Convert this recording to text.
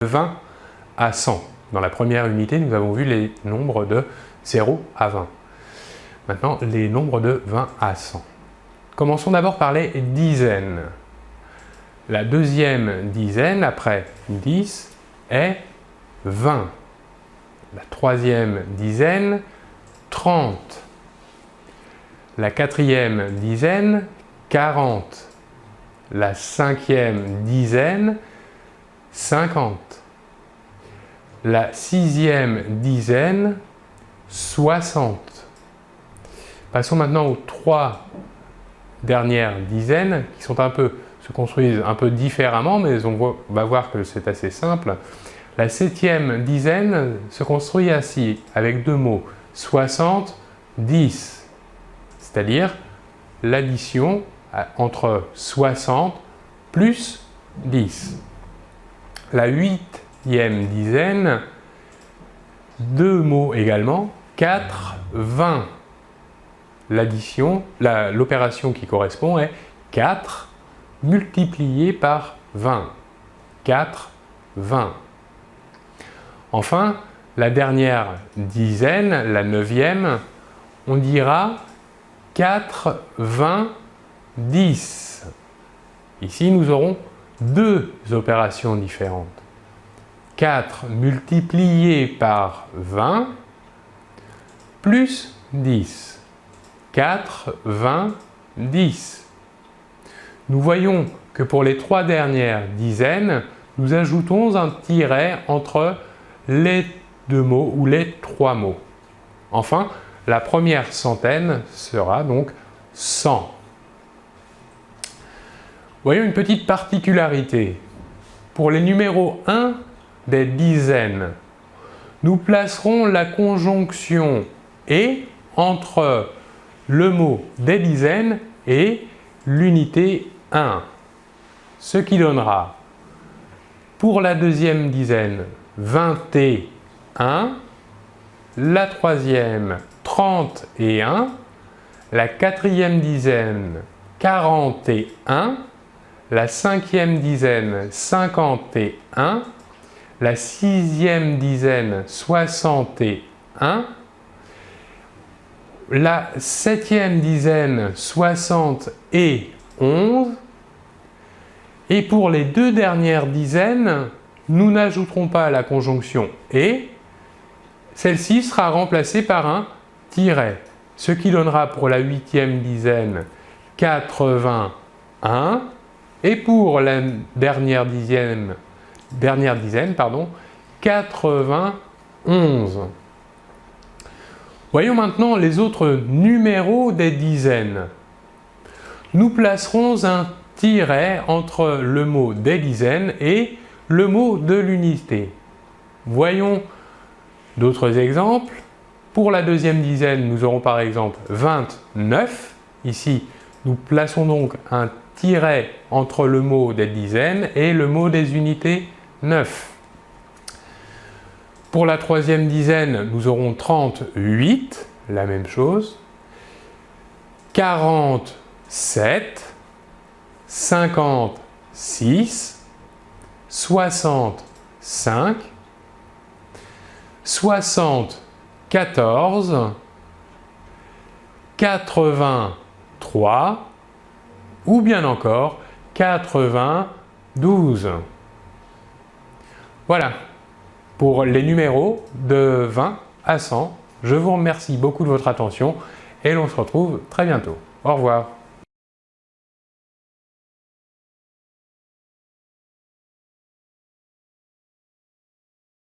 20 à 100. Dans la première unité, nous avons vu les nombres de 0 à 20. Maintenant, les nombres de 20 à 100. Commençons d'abord par les dizaines. La deuxième dizaine, après 10, est 20. La troisième dizaine, 30. La quatrième dizaine, 40. La cinquième dizaine, 50. La sixième dizaine, 60. Passons maintenant aux trois dernières dizaines qui sont se construisent un peu différemment, mais on va voir que c'est assez simple. La septième dizaine se construit ainsi, avec deux mots, 60, 10, c'est-à-dire l'addition entre 60 plus 10. La huitième dizaine, deux mots également, 4, 20. L'opération qui correspond est 4 multiplié par 20. 4, 20. Enfin, la dernière dizaine, la neuvième, on dira 4, 20, 10. Ici, nous aurons deux opérations différentes. 4 multiplié par 20 plus 10. 4, 20, 10. Nous voyons que pour les trois dernières dizaines, nous ajoutons un tiret entre les deux mots ou les trois mots. Enfin, la première centaine sera donc 100. Voyons une petite particularité. Pour les numéros 1 des dizaines, nous placerons la conjonction « et » entre le mot des dizaines et l'unité 1. Ce qui donnera pour la deuxième dizaine 21, la troisième 31, la quatrième dizaine 41, la cinquième dizaine 51, la sixième dizaine 61, la septième dizaine 60 et 11, et pour les deux dernières dizaines, nous n'ajouterons pas la conjonction « et », celle-ci sera remplacée par un tiret, ce qui donnera pour la huitième dizaine 81, et pour la dernière dizaine 91. Voyons maintenant les autres numéros des dizaines. Nous placerons un tiret entre le mot des dizaines et le mot de l'unité. Voyons d'autres exemples. Pour la deuxième dizaine, nous aurons par exemple 29. Ici, nous plaçons donc un tiret entre le mot des dizaines et le mot des unités 9. Pour la troisième dizaine, nous aurons 38, la même chose, 47, 56, 65, 74, 83 ou bien encore 92. Voilà pour les numéros de 20 à 100. Je vous remercie beaucoup de votre attention et l'on se retrouve très bientôt. Au revoir.